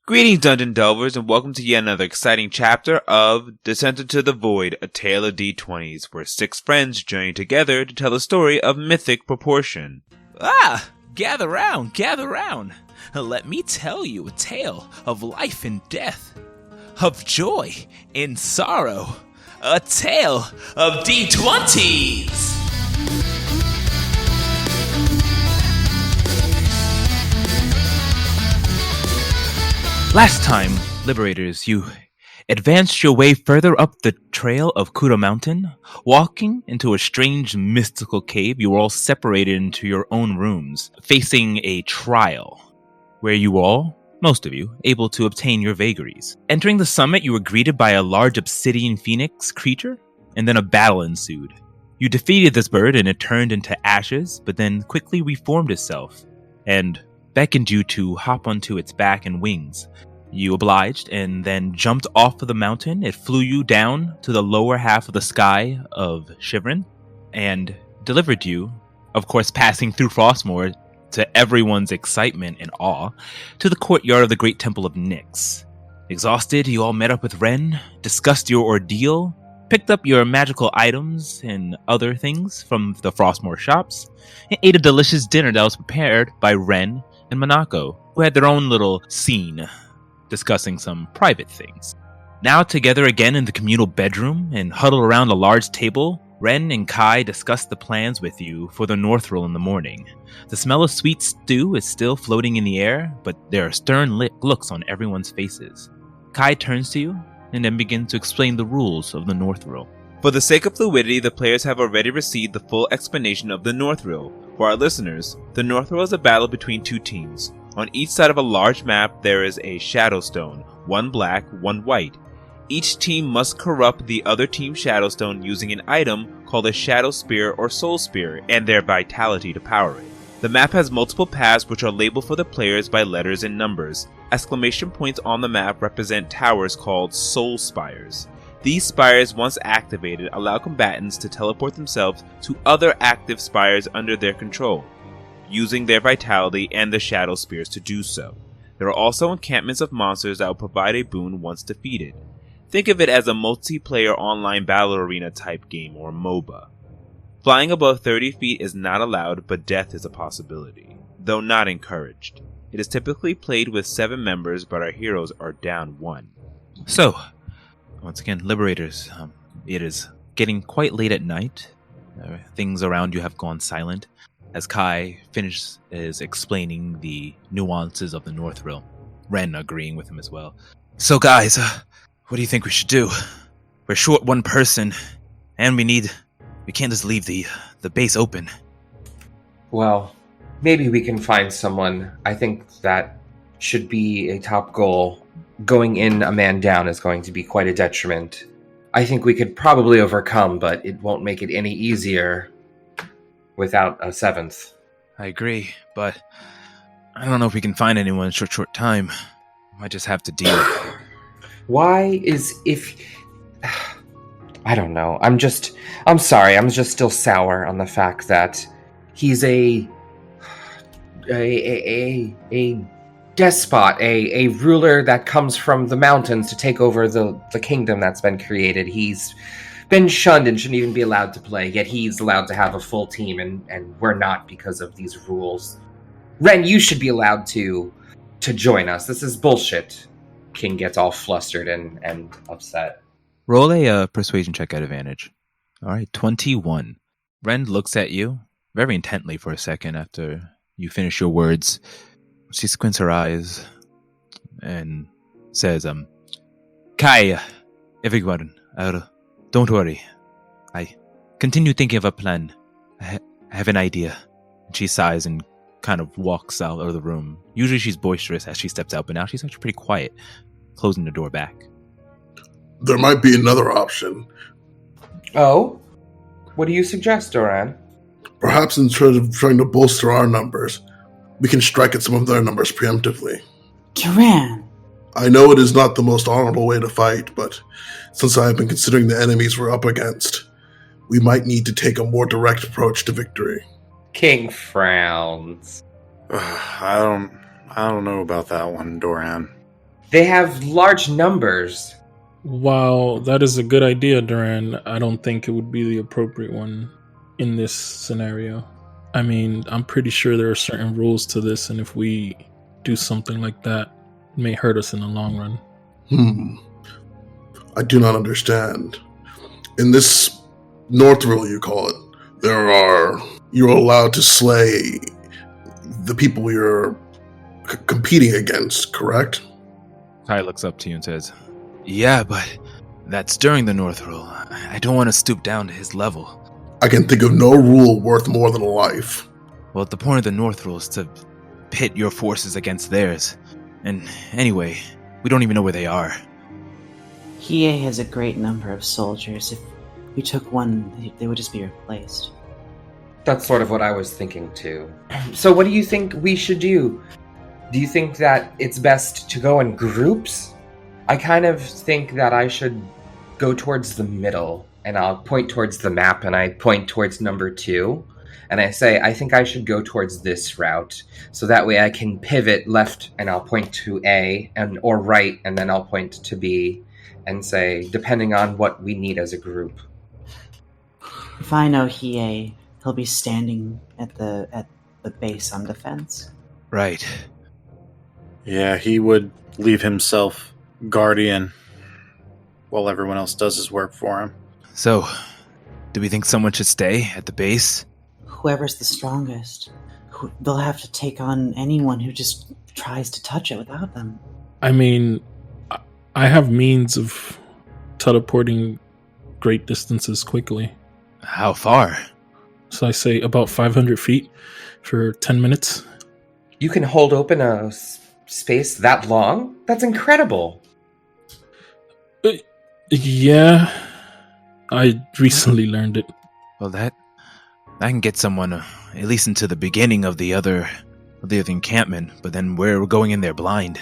Greetings, Dungeon Delvers, and welcome to yet another exciting chapter of Descent into the Void, a tale of D20s, where six friends journey together to tell a story of mythic proportion. Gather round, gather round. Let me tell you a tale of life and death, of joy and sorrow, a tale of D20s. Last time, Liberators, you advanced your way further up the trail of Kuda Mountain. Walking into a strange mystical cave, you were all separated into your own rooms, facing a trial, where you were all, most of you, able to obtain your vagaries. Entering the summit, you were greeted by a large obsidian phoenix creature, and then a battle ensued. You defeated this bird, and it turned into ashes, but then quickly reformed itself, and beckoned you to hop onto its back and wings. You obliged and then jumped off of the mountain. It flew you down to the lower half of the sky of Shivrin and delivered you, of course passing through Frostmoor to everyone's excitement and awe, to the courtyard of the Great Temple of Nyx. Exhausted, you all met up with Ren, discussed your ordeal, picked up your magical items and other things from the Frostmoor shops, and ate a delicious dinner that was prepared by Ren and Monako, who had their own little scene discussing some private things. Now together again in the communal bedroom and huddled around a large table, Ren and Kai discuss the plans with you for the Northrill in the morning. The smell of sweet stew is still floating in the air, but there are stern looks on everyone's faces. Kai turns to you and then begins to explain the rules of the Northrill. For the sake of fluidity, the players have already received the full explanation of the Northrill. For our listeners, the Northrill is a battle between two teams. On each side of a large map, there is a shadow stone, one black, one white. Each team must corrupt the other team's shadow stone using an item called a shadow spear or soul spear and their vitality to power it. The map has multiple paths which are labeled for the players by letters and numbers. Exclamation points on the map represent towers called soul spires. These spires, once activated, allow combatants to teleport themselves to other active spires under their control, using their vitality and the shadow spears to do so. There are also encampments of monsters that will provide a boon once defeated. Think of it as a multiplayer online battle arena type game, or MOBA. Flying above 30 feet is not allowed, but death is a possibility, though not encouraged. It is typically played with 7 members, but our heroes are down 1. So, once again, Liberators, it is getting quite late at night. Things around you have gone silent. As Kai finishes explaining the nuances of the Northrill, Ren agreeing with him as well. So guys, what do you think we should do? We're short one person, and we can't just leave the base open. Well, maybe we can find someone. I think that should be a top goal. Going in a man down is going to be quite a detriment. I think we could probably overcome, but it won't make it any easier without a 7th. I agree, but I don't know if we can find anyone in short time. Might just have to deal. Why is I don't know. I'm sorry. I'm just still sour on the fact that he's a despot, a ruler that comes from the mountains to take over the kingdom that's been created. He's been shunned and shouldn't even be allowed to play, yet he's allowed to have a full team, and we're not because of these rules. Ren, you should be allowed to join us. This is bullshit. King gets all flustered and upset. Roll a persuasion check at advantage. Alright, 21. Ren looks at you very intently for a second after you finish your words. She squints her eyes and says, Kai, everyone, don't worry. I continue thinking of a plan. I have an idea. She sighs and kind of walks out of the room. Usually she's boisterous as she steps out, but now she's actually pretty quiet, closing the door back. There might be another option. Oh? What do you suggest, Doran? Perhaps instead of trying to bolster our numbers, we can strike at some of their numbers preemptively. Duran! I know it is not the most honorable way to fight, but since I have been considering the enemies we're up against, we might need to take a more direct approach to victory. King frowns. I don't know about that one, Doran. They have large numbers. While that is a good idea, Duran, I don't think it would be the appropriate one in this scenario. I mean, I'm pretty sure there are certain rules to this, and if we do something like that, it may hurt us in the long run. I do not understand. In this Northrill, you call it, you're allowed to slay the people you're competing against, correct? Kai looks up to you and says, "Yeah, but that's during the Northrill. I don't want to stoop down to his level." I can think of no rule worth more than a life. Well, the point of the Northrill is to pit your forces against theirs. And anyway, we don't even know where they are. Hiei has a great number of soldiers. If we took one, they would just be replaced. That's sort of what I was thinking too. So what do you think we should do? Do you think that it's best to go in groups? I kind of think that I should go towards the middle, and I'll point towards the map, and I point towards number 2, and I say, I think I should go towards this route, so that way I can pivot left, and I'll point to A, or right, and then I'll point to B, and say, depending on what we need as a group. If I know Hiei, he'll be standing at the base on defense. Right. Yeah, he would leave himself guardian while everyone else does his work for him. So, do we think someone should stay at the base? Whoever's the strongest, they'll have to take on anyone who just tries to touch it without them. I mean, I have means of teleporting great distances quickly. How far? So I say about 500 feet for 10 minutes. You can hold open a space that long? That's incredible. Yeah, I recently learned it. Well, that can get someone at least into the beginning of the other encampment, but then we're going in there blind.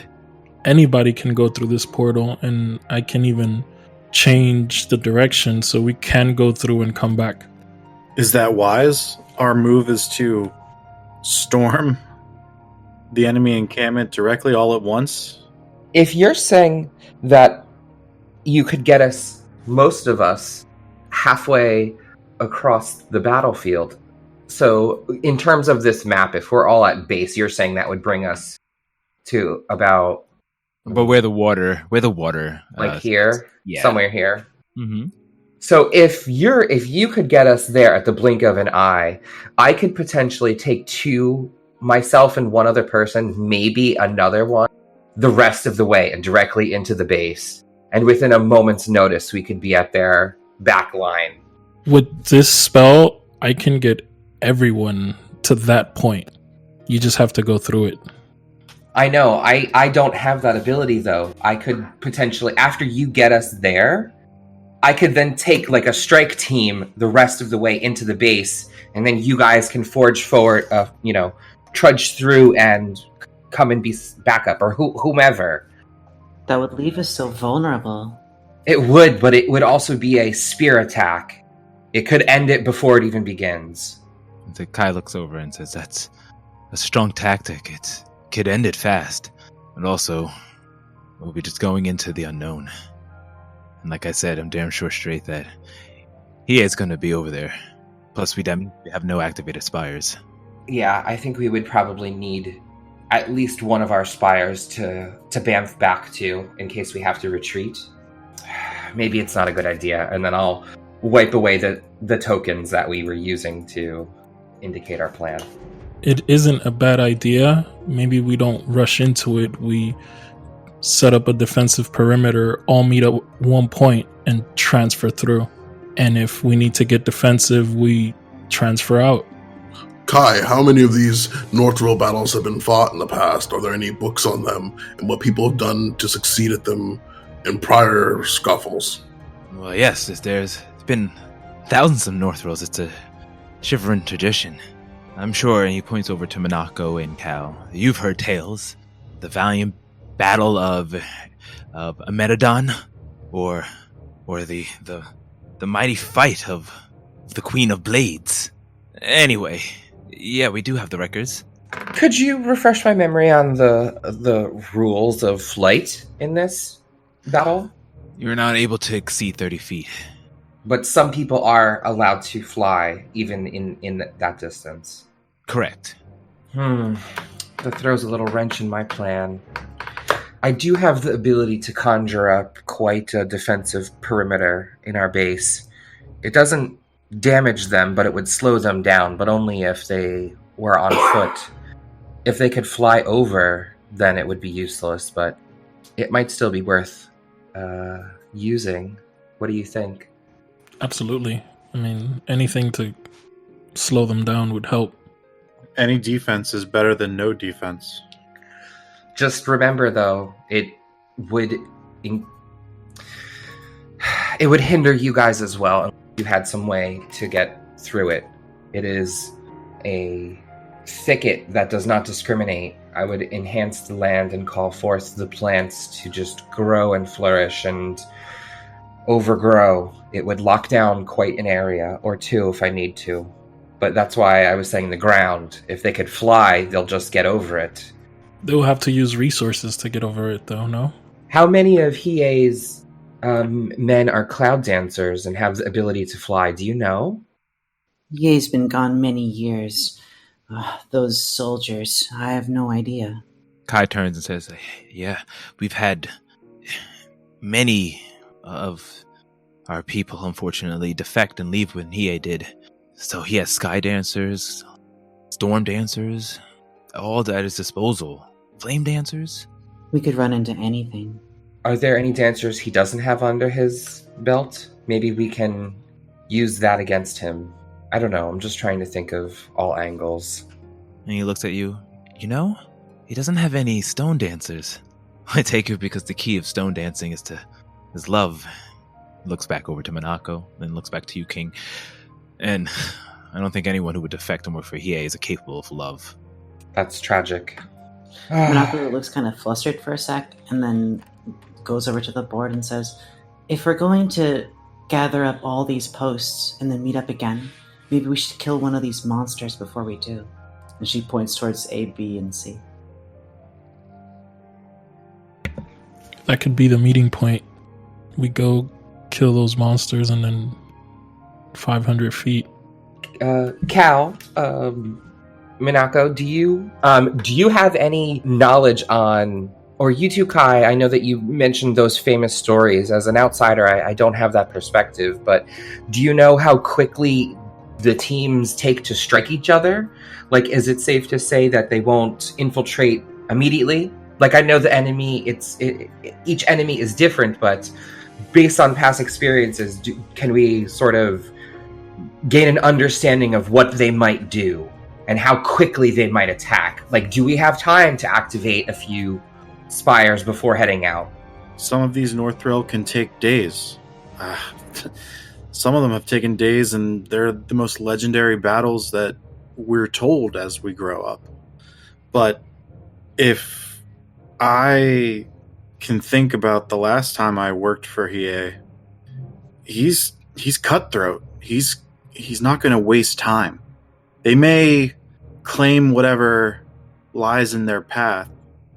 Anybody can go through this portal, and I can even change the direction so we can go through and come back. Is that wise? Our move is to storm the enemy encampment directly all at once? If you're saying that you could get us, most of us, halfway across the battlefield, so in terms of this map, if we're all at base, you're saying that would bring us to about... But where the water, like here? Yeah. Somewhere here? Mm-hmm. So if you could get us there at the blink of an eye, I could potentially take myself and one other person, maybe another one, the rest of the way and directly into the base. And within a moment's notice, we could be at their back line. With this spell, I can get everyone to that point. You just have to go through it. I know. I don't have that ability, though. I could potentially, after you get us there, I could then take like a strike team the rest of the way into the base, and then you guys can forge forward, trudge through and come and be backup, or whomever. That would leave us so vulnerable. It would, but it would also be a spear attack. It could end it before it even begins. The Kai looks over and says, "That's a strong tactic. It could end it fast. And also, we'll be just going into the unknown. And like I said, I'm damn sure straight that he is going to be over there. Plus, we have no activated spires." Yeah, I think we would probably need at least one of our spires to bamf back to in case we have to retreat. Maybe it's not a good idea, and then I'll wipe away the tokens that we were using to indicate our plan. It isn't a bad idea. Maybe we don't rush into it. We set up a defensive perimeter, all meet at one point, and transfer through. And if we need to get defensive, we transfer out. Kai, how many of these Northrill battles have been fought in the past? Are there any books on them and what people have done to succeed at them in prior scuffles? Well, yes, there's been thousands of Northrills. It's a shivering tradition. I'm sure, and he points over to Monako and Cal. You've heard tales. The valiant battle of Amedadon, or the mighty fight of the Queen of Blades. Anyway, yeah, we do have the records. Could you refresh my memory on the rules of flight in this battle? You're not able to exceed 30 feet. But some people are allowed to fly even in that distance. Correct. That throws a little wrench in my plan. I do have the ability to conjure up quite a defensive perimeter in our base. It doesn't damage them, but it would slow them down, but only if they were on foot. If they could fly over, then it would be useless, but it might still be worth using. What do you think? Absolutely. I mean, anything to slow them down would help. Any defense is better than no defense. Just remember, though, it would hinder you guys as well if you had some way to get through it. It is a thicket that does not discriminate. I would enhance the land and call forth the plants to just grow and flourish and overgrow. It would lock down quite an area or two if I need to. But that's why I was saying the ground. If they could fly, they'll just get over it. They'll have to use resources to get over it, though, no? How many of Hiei's men are cloud dancers and have the ability to fly? Do you know? Ye's been gone many years. Those soldiers, I have no idea. Kai turns and says, yeah, we've had many of our people, unfortunately, defect and leave when Hiei did. So he has sky dancers, storm dancers, all at his disposal. Flame dancers? We could run into anything. Are there any dancers he doesn't have under his belt? Maybe we can use that against him. I don't know, I'm just trying to think of all angles. And he looks at you. You know, he doesn't have any stone dancers. I take it because the key of stone dancing is love. Looks back over to Minako, then looks back to you, King. And I don't think anyone who would defect and work for Hiei is capable of love. That's tragic. Minako looks kind of flustered for a sec, and then goes over to the board and says, if we're going to gather up all these posts and then meet up again, maybe we should kill one of these monsters before we do. And she points towards A, B, and C. That could be the meeting point. We go kill those monsters and then 500 feet. Cal, Minako, do you have any knowledge on, or you too, Kai, I know that you mentioned those famous stories. As an outsider, I don't have that perspective, but do you know how quickly the teams take to strike each other? Like, is it safe to say that they won't infiltrate immediately? Like, I know the enemy, each enemy is different, but based on past experiences, can we sort of gain an understanding of what they might do and how quickly they might attack? Like, do we have time to activate a few spires before heading out? Some of these Northrill can take days. Some of them have taken days, and they're the most legendary battles that we're told as we grow up. But if I can think about the last time I worked for Hiei, he's cutthroat. He's not going to waste time. They may claim whatever lies in their path,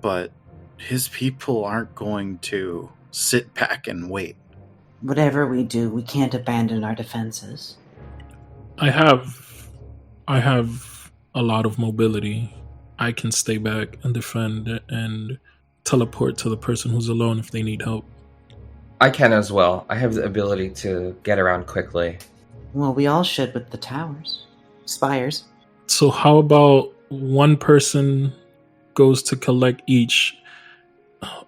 but his people aren't going to sit back and wait. Whatever we do, we can't abandon our defenses. I have a lot of mobility. I can stay back and defend and teleport to the person who's alone if they need help. I can as well. I have the ability to get around quickly. Well, we all should with the towers. Spires. So how about one person goes to collect each,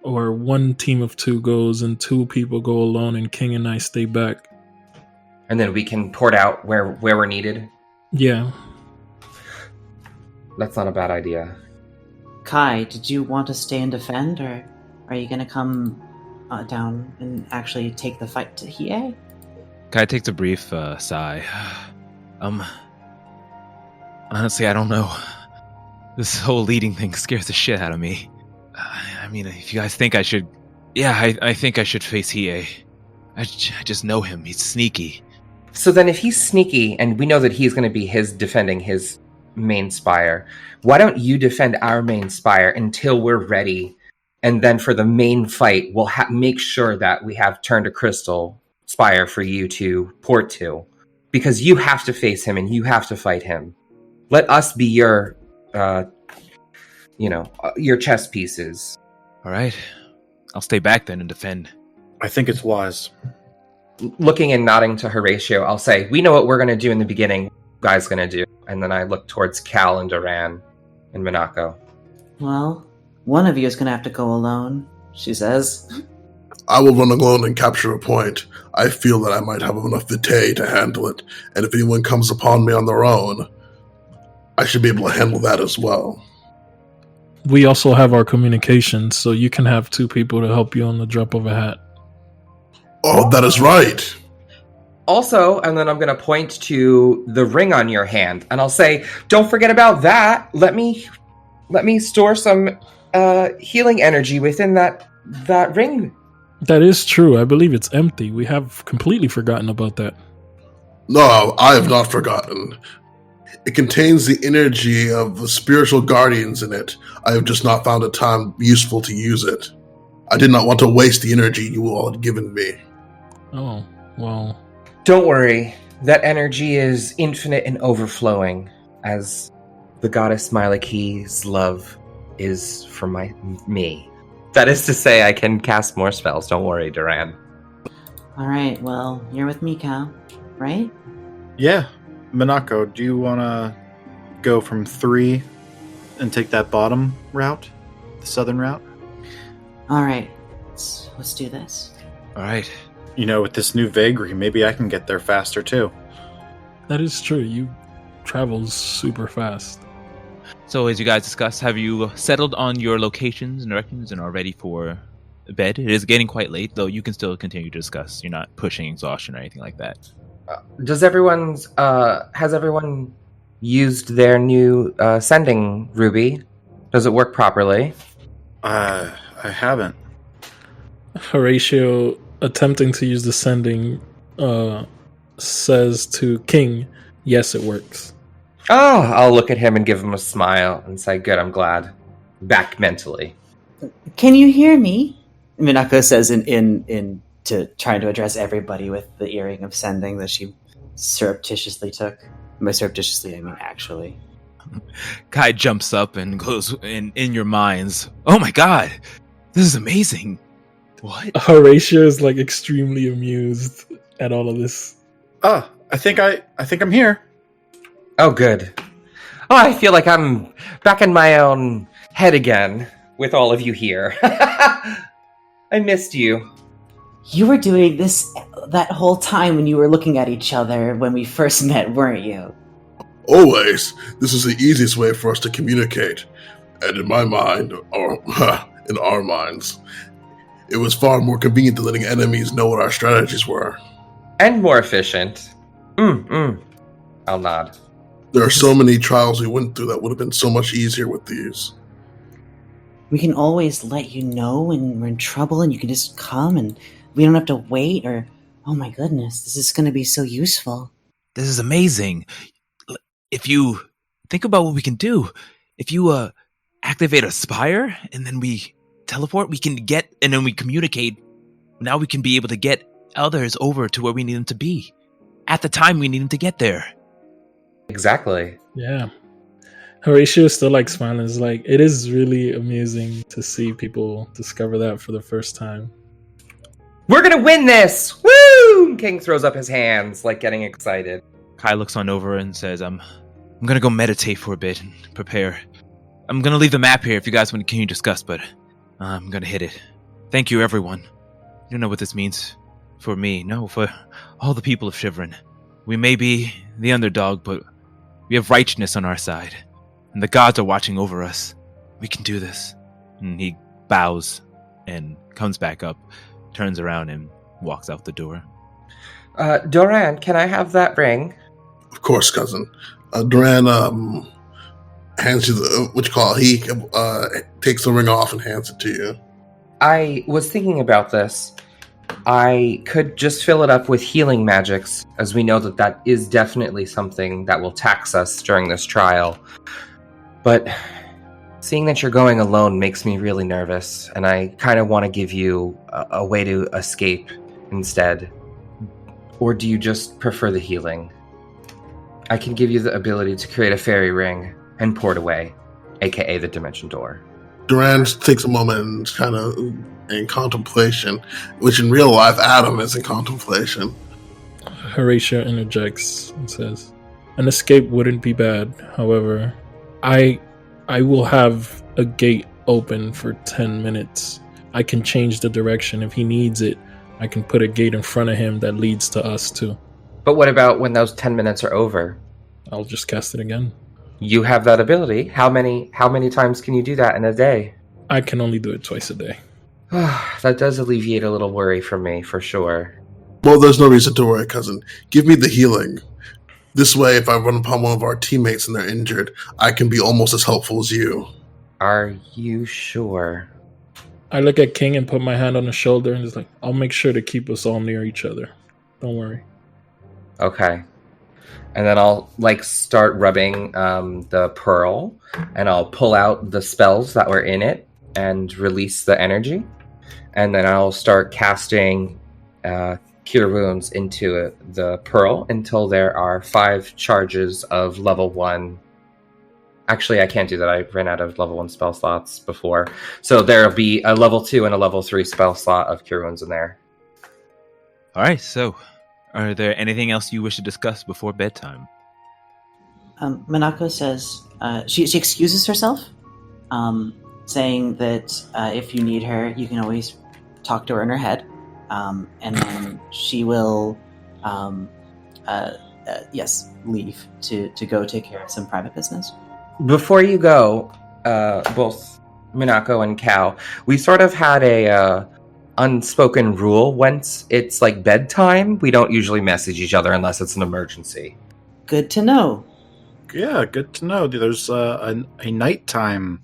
or one team of two goes and two people go alone and King and I stay back? And then we can port out where we're needed? Yeah. That's not a bad idea. Kai, did you want to stay and defend, or are you going to come down and actually take the fight to Hiei? Kai takes a brief sigh. Honestly, I don't know. This whole leading thing scares the shit out of me. I mean, if you guys think I should... Yeah, I think I should face Hiei. I just know him. He's sneaky. So then if he's sneaky, and we know that he's going to be defending his main spire. Why don't you defend our main spire until we're ready? And then for the main fight, we'll make sure that we have Turn to Crystal spire for you to port to. Because you have to face him and you have to fight him. Let us be your, your chess pieces. All right. I'll stay back then and defend. I think it's wise. Looking and nodding to Horatio, I'll say, we know what we're going to do in the beginning. What you guys going to do. And then I look towards Cal and Duran and Minako. Well, one of you is going to have to go alone, she says. I will run alone and capture a point. I feel that I might have enough vitae to handle it, and if anyone comes upon me on their own, I should be able to handle that as well. We also have our communications, so you can have 2 people to help you on the drop of a hat. Oh, that is right. Also, and then I'm going to point to the ring on your hand, and I'll say, don't forget about that. Let me store some healing energy within that ring. That is true. I believe it's empty. We have completely forgotten about that. No, I have not forgotten. It contains the energy of the spiritual guardians in it. I have just not found a time useful to use it. I did not want to waste the energy you all had given me. Oh, well. Don't worry. That energy is infinite and overflowing, as the goddess Mylaki's love is for me. That is to say, I can cast more spells. Don't worry, Duran. All right, well, you're with me, Cal, right? Yeah. Minako, do you want to go from 3 and take that bottom route? The southern route? All right, let's do this. All right. You know, with this new vagary, maybe I can get there faster, too. That is true. You travel super fast. So, as you guys discussed, have you settled on your locations and directions and are ready for bed? It is getting quite late, though you can still continue to discuss. You're not pushing exhaustion or anything like that. Has everyone used their new sending ruby? Does it work properly? I haven't. Horatio, attempting to use the sending, says to King, yes, it works. Oh, I'll look at him and give him a smile and say, good, I'm glad. Back mentally. Can you hear me? Minako says in to trying to address everybody with the earring of sending that she surreptitiously took. By surreptitiously, I mean actually. Kai jumps up and goes in your minds. Oh my god, this is amazing. What? Horatio is like extremely amused at all of this. I think I'm here. Oh, good. Oh, I feel like I'm back in my own head again with all of you here. I missed you. You were doing this that whole time when you were looking at each other when we first met, weren't you? Always. This is the easiest way for us to communicate. And in my mind, or in our minds, it was far more convenient than letting enemies know what our strategies were. And more efficient. I'll nod. There are so many trials we went through that would have been so much easier with these. We can always let you know when we're in trouble and you can just come and we don't have to wait or... Oh my goodness, this is going to be so useful. This is amazing. If you think about what we can do, if you activate a spire and then we teleport, we can get, and then we communicate. Now we can be able to get others over to where we need them to be at the time we need them to get there. Exactly. Yeah. Horatio still like smiling. It's like, it is really amusing to see people discover that for the first time. We're gonna win this! Woo! King throws up his hands, like getting excited. Kai looks on over and says, I'm gonna go meditate for a bit and prepare. I'm gonna leave the map here if you guys want to continue to discuss, but I'm gonna hit it. Thank you, everyone. You don't know what this means for me, no, for all the people of Shivrin. We may be the underdog, but we have righteousness on our side, and the gods are watching over us. We can do this. And he bows and comes back up, turns around and walks out the door. Doran, can I have that ring? Of course, cousin. Duran hands you he takes the ring off and hands it to you. I was thinking about this. I could just fill it up with healing magics, as we know that is definitely something that will tax us during this trial. But seeing that you're going alone makes me really nervous, and I kind of want to give you a way to escape instead. Or do you just prefer the healing? I can give you the ability to create a fairy ring and port away, aka the dimension door. Duran takes a moment and kind of in contemplation, which in real life Adam is in contemplation. Horatio interjects and says, "An escape wouldn't be bad. However, I will have a gate open for 10 minutes. I can change the direction if he needs it. I can put a gate in front of him that leads to us too. But what about when those 10 minutes are over? I'll just cast it again. You have that ability. How many times can you do that in a day? I can only do it twice a day." That does alleviate a little worry for me, for sure. Well, there's no reason to worry, cousin. Give me the healing. This way, if I run upon one of our teammates and they're injured, I can be almost as helpful as you. Are you sure? I look at King and put my hand on his shoulder and just like, I'll make sure to keep us all near each other. Don't worry. Okay. And then I'll start rubbing the pearl, and I'll pull out the spells that were in it and release the energy. And then I'll start casting Cure Wounds into the pearl until there are 5 charges of level 1. Actually, I can't do that. I ran out of level 1 spell slots before. So there'll be a level 2 and a level 3 spell slot of Cure Wounds in there. All right, so are there anything else you wish to discuss before bedtime? Minako says she excuses herself, saying that if you need her, you can always talk to her in her head, and then she will, leave to go take care of some private business. Before you go, both Minako and Cal, we sort of had a unspoken rule. Once it's bedtime, we don't usually message each other unless it's an emergency. Good to know. Yeah, good to know. There's a nighttime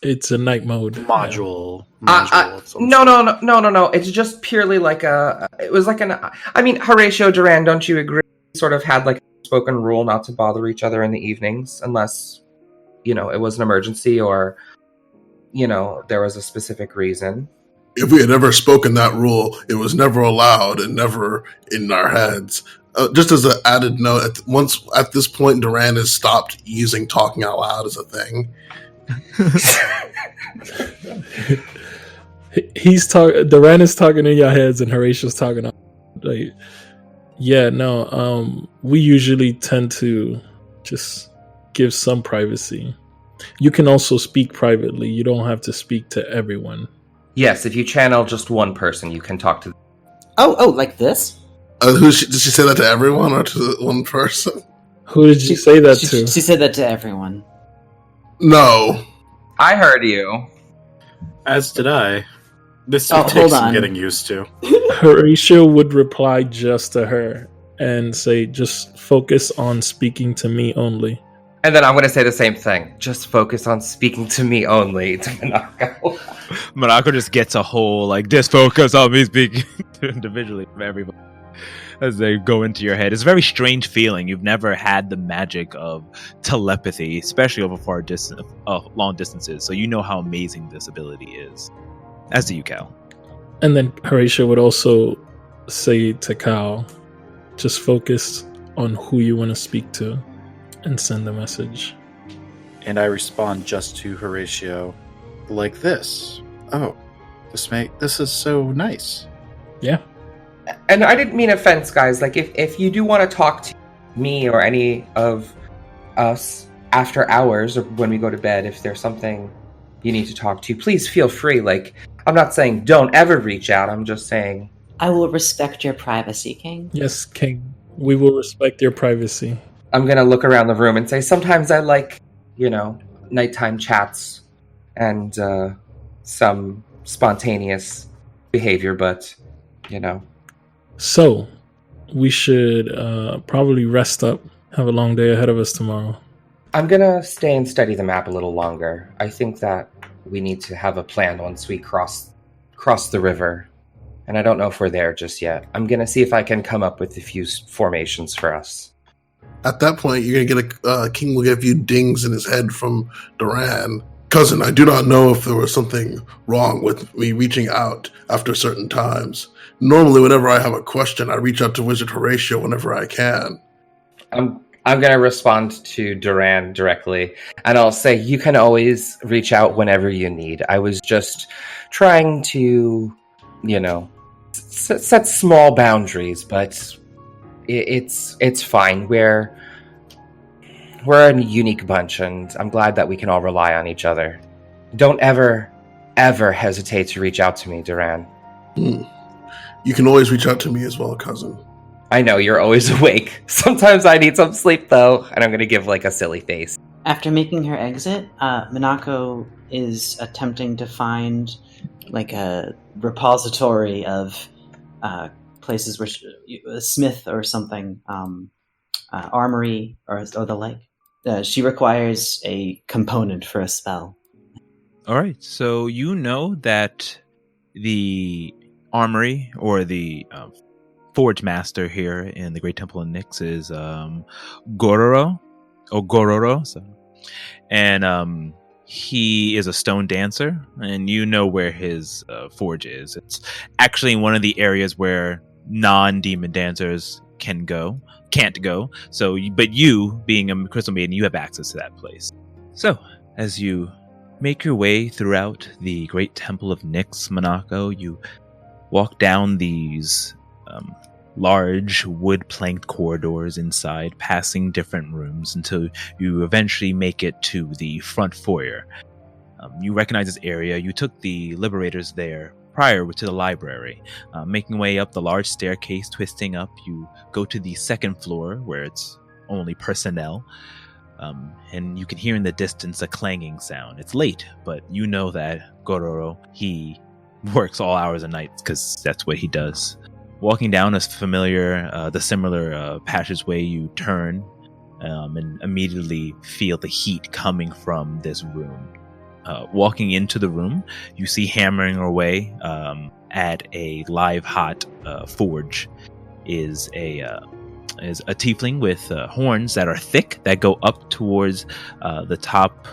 It's a night mode. module. No. It's just purely Horatio Duran, don't you agree? Sort of had a spoken rule not to bother each other in the evenings unless, it was an emergency or, there was a specific reason. If we had ever spoken that rule, it was never allowed and never in our heads. Just as an added note, at this point, Duran has stopped using talking out loud as a thing. Duran is talking in your heads and Horatio's talking out. We usually tend to just give some privacy. You can also speak privately. You don't have to speak to everyone. Yes, if you channel just one person, you can talk to them. Oh, like this? Did she say that to everyone or to one person? Who did you say that to? She said that to everyone. No. I heard you. As did I. This hold takes on. some getting used to. Horatio would reply just to her and say, just focus on speaking to me only. And then I'm going to say the same thing. Just focus on speaking to me only to Minako. Minako just gets a whole, just focus on me speaking individually from everybody as they go into your head. It's a very strange feeling. You've never had the magic of telepathy, especially over long distances, so you know how amazing this ability is. As do you, Cal. And then Horatio would also say to Cal, just focus on who you want to speak to and send a message. And I respond just to Horatio like this. Oh, this is so nice. Yeah. And I didn't mean offense, guys. If you do want to talk to me or any of us after hours or when we go to bed, if there's something you need to talk to, please feel free. I'm not saying don't ever reach out. I'm just saying... I will respect your privacy, King. Yes, King. We will respect your privacy. I'm going to look around the room and say, sometimes I like, nighttime chats and some spontaneous behavior, but, So, we should probably rest up. Have a long day ahead of us tomorrow. I'm going to stay and study the map a little longer. I think that we need to have a plan once we cross the river. And I don't know if we're there just yet. I'm going to see if I can come up with a few formations for us. At that point, you're going to get King will get a few dings in his head from Duran. Cousin, I do not know if there was something wrong with me reaching out after certain times. Normally, whenever I have a question, I reach out to Wizard Horatio whenever I can. I'm going to respond to Duran directly, and I'll say you can always reach out whenever you need. I was just trying to, set small boundaries, but it's fine. We're a unique bunch, and I'm glad that we can all rely on each other. Don't ever hesitate to reach out to me, Duran. You can always reach out to me as well, cousin. I know, you're always awake. Sometimes I need some sleep, though, and I'm going to give, a silly face. After making her exit, Minako is attempting to find, a repository of places where a smith or something, armory or the like. She requires a component for a spell. All right, so you know that the armory or the forge master here in the Great Temple of Nyx is Gororo. So. And he is a stone dancer, and you know where his forge is. It's actually one of the areas where non-demon dancers can't go. So, but you, being a crystal maiden, you have access to that place. So, as you make your way throughout the Great Temple of Nyx, Minako, you walk down these large wood-planked corridors inside, passing different rooms until you eventually make it to the front foyer. You recognize this area. You took the Liberators there prior to the library. Making way up the large staircase, twisting up, you go to the second floor where it's only personnel. And you can hear in the distance a clanging sound. It's late, but you know that Gororo, he works all hours of night because that's what he does. Walking down a the similar passageway, you turn and immediately feel the heat coming from this room. Walking into the room, you see hammering away at a live hot forge is a tiefling with horns that are thick that go up towards the top,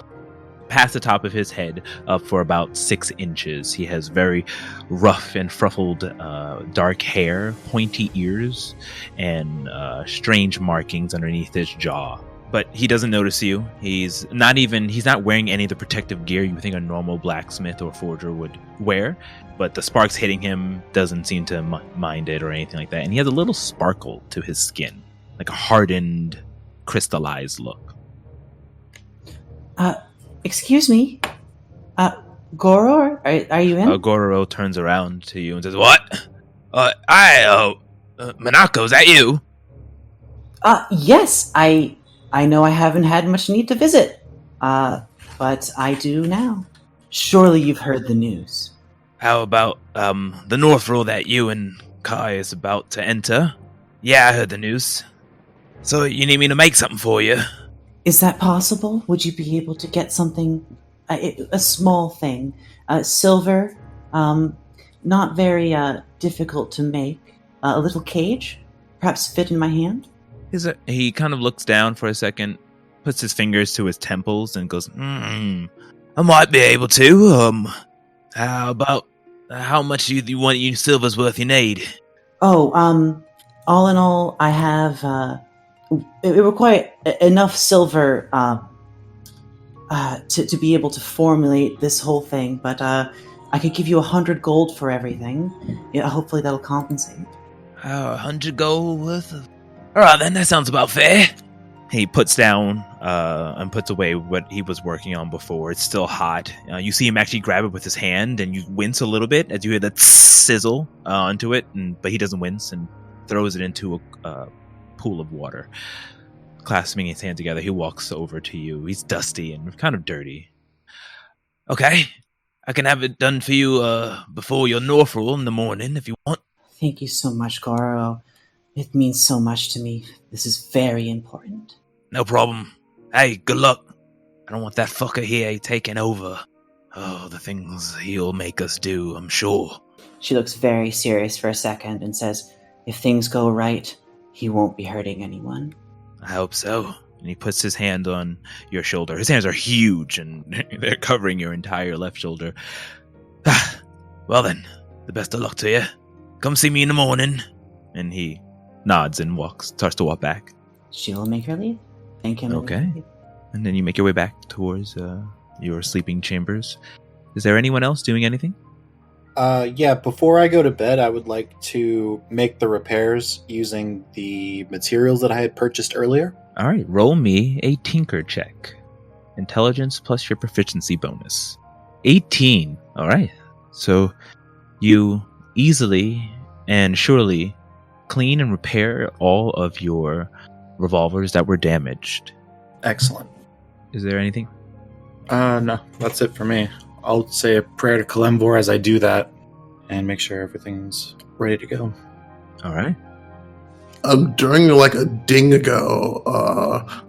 past the top of his head, up for about 6 inches. He has very rough and fruffled dark hair, pointy ears, and strange markings underneath his jaw. But he doesn't notice you. He's not wearing any of the protective gear you would think a normal blacksmith or forger would wear. But the sparks hitting him doesn't seem to mind it or anything like that. And he has a little sparkle to his skin, like a hardened, crystallized look. Excuse me? Goro, are you in? Gororo turns around to you and says, "What? Minako, is that you?" Yes, I know I haven't had much need to visit, but I do now. Surely you've heard the news. How about the Northrill that you and Kai is about to enter? Yeah, I heard the news. So you need me to make something for you? Is that possible? Would you be able to get something, a small thing, silver, not very difficult to make, a little cage, perhaps fit in my hand? He kind of looks down for a second, puts his fingers to his temples, and goes, I might be able to. How much do you want your silver's worth you need? Oh, all in all, I have, it require enough silver, to be able to formulate this whole thing, but, I could give you 100 gold for everything. Yeah, hopefully that'll compensate. 100 gold worth of... Alright then, that sounds about fair. He puts down and puts away what he was working on before. It's still hot. You see him actually grab it with his hand, and you wince a little bit as you hear that sizzle onto it, but he doesn't wince and throws it into a pool of water. Clasping his hand together, he walks over to you. He's dusty and kind of dirty. Okay, I can have it done for you before your Northrill in the morning if you want. Thank you so much, Goro. It means so much to me. This is very important. No problem. Hey, good luck. I don't want that fucker here taking over. Oh, the things he'll make us do, I'm sure. She looks very serious for a second and says, "If things go right, he won't be hurting anyone." I hope so. And he puts his hand on your shoulder. His hands are huge, and they're covering your entire left shoulder. Well then, the best of luck to you. Come see me in the morning. And he nods and starts to walk back. She'll make her leave. Thank him. Okay. And then you make your way back towards your sleeping chambers. Is there anyone else doing anything? Yeah, before I go to bed, I would like to make the repairs using the materials that I had purchased earlier. All right, roll me a tinker check. Intelligence plus your proficiency bonus. 18. All right. So you easily and surely clean and repair all of your revolvers that were damaged. Excellent. Is there anything? No, that's it for me. I'll say a prayer to Kalembor as I do that and make sure everything's ready to go. All right. During like a ding ago,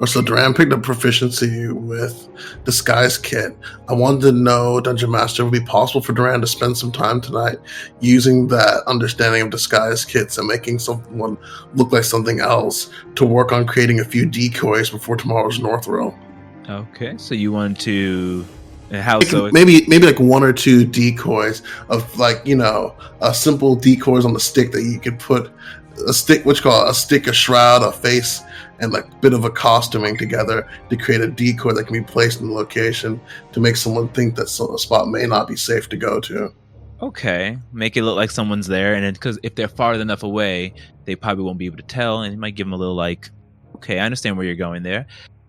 or so, Duran picked up proficiency with Disguise Kit. I wanted to know, Dungeon Master, would it be possible for Duran to spend some time tonight using that understanding of Disguise Kits and making someone look like something else to work on creating a few decoys before tomorrow's Northrill? Okay, so you want to... How so? Maybe like one or two decoys of like, simple decoys on the stick that you could put a stick, a stick, a shroud, a face, and like a bit of a costuming together to create a decoy that can be placed in the location to make someone think that a spot may not be safe to go to. Okay, make it look like someone's there, and because if they're far enough away, they probably won't be able to tell, and it might give them a little like, okay, I understand where you're going there.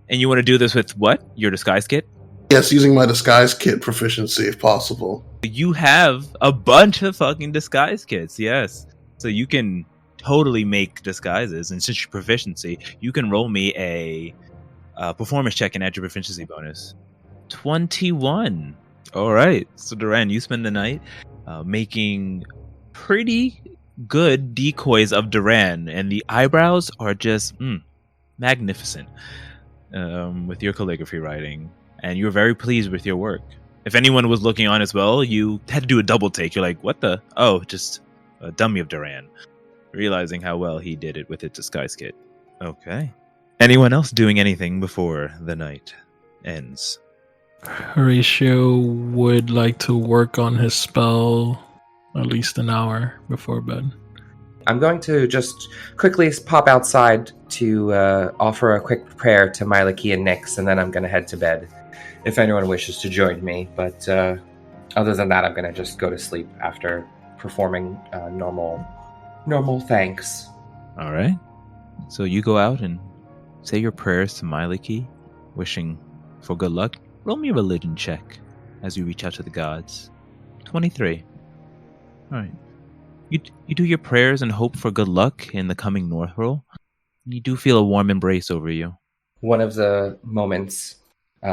And you want to do this with what? Your disguise kit? Yes, using my disguise kit proficiency if possible. You have a bunch of fucking disguise kits, yes. So you can totally make disguises, and since your proficiency, you can roll me a performance check and add your proficiency bonus. 21. All right. So Duran, you spend the night making pretty good decoys of Duran, and the eyebrows are just magnificent with your calligraphy writing, and you're very pleased with your work. If anyone was looking on as well, you had to do a double take. You're like, what the? Oh, just a dummy of Duran. Realizing how well he did it with its disguise kit. Okay. Anyone else doing anything before the night ends? Horatio would like to work on his spell at least an hour before bed. I'm going to just quickly pop outside to offer a quick prayer to Myliki and Nyx, and then I'm going to head to bed if anyone wishes to join me. But other than that, I'm going to just go to sleep after performing normal thanks. All right. So you go out and say your prayers to Myliki, wishing for good luck. Roll me a religion check as you reach out to the gods. 23. All right. You do your prayers and hope for good luck in the coming Northrill. You do feel a warm embrace over you. One of the moments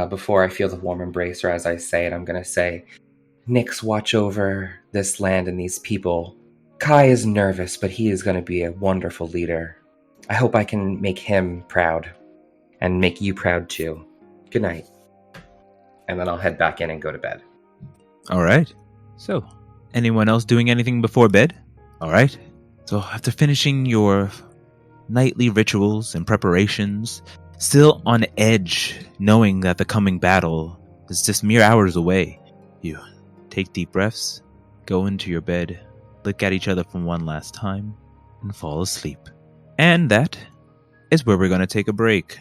before I feel the warm embrace, or as I say it, I'm going to say, Nyx, watch over this land and these people. Kai is nervous, but he is going to be a wonderful leader. I hope I can make him proud and make you proud too. Good night. And then I'll head back in and go to bed. All right. So, anyone else doing anything before bed? All right. So, after finishing your nightly rituals and preparations, still on edge, knowing that the coming battle is just mere hours away, you take deep breaths, go into your bed, look at each other for one last time, and fall asleep. And that is where we're going to take a break.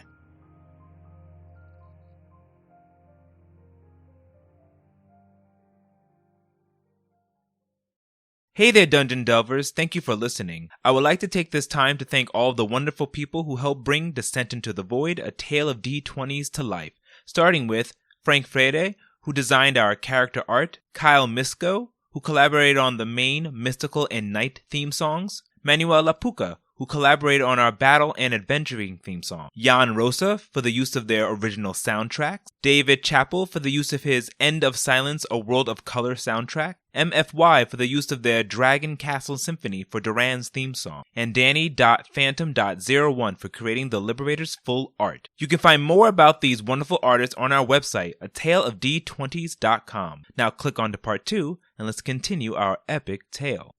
Hey there, Dungeon Delvers. Thank you for listening. I would like to take this time to thank all of the wonderful people who helped bring Descent into the Void, a tale of D20s to life. Starting with Frank Freire, who designed our character art, Kyle Misko, who collaborated on the main, mystical, and night theme songs, Manuel Lapuca, who collaborated on our battle and adventuring theme song, Jan Rosa for the use of their original soundtracks, David Chappell for the use of his End of Silence, A World of Color soundtrack, MFY for the use of their Dragon Castle Symphony for Duran's theme song, and Danny.Phantom.01 for creating the Liberators' full art. You can find more about these wonderful artists on our website, ataleofd20s.com. Now click on to part 2 and let's continue our epic tale.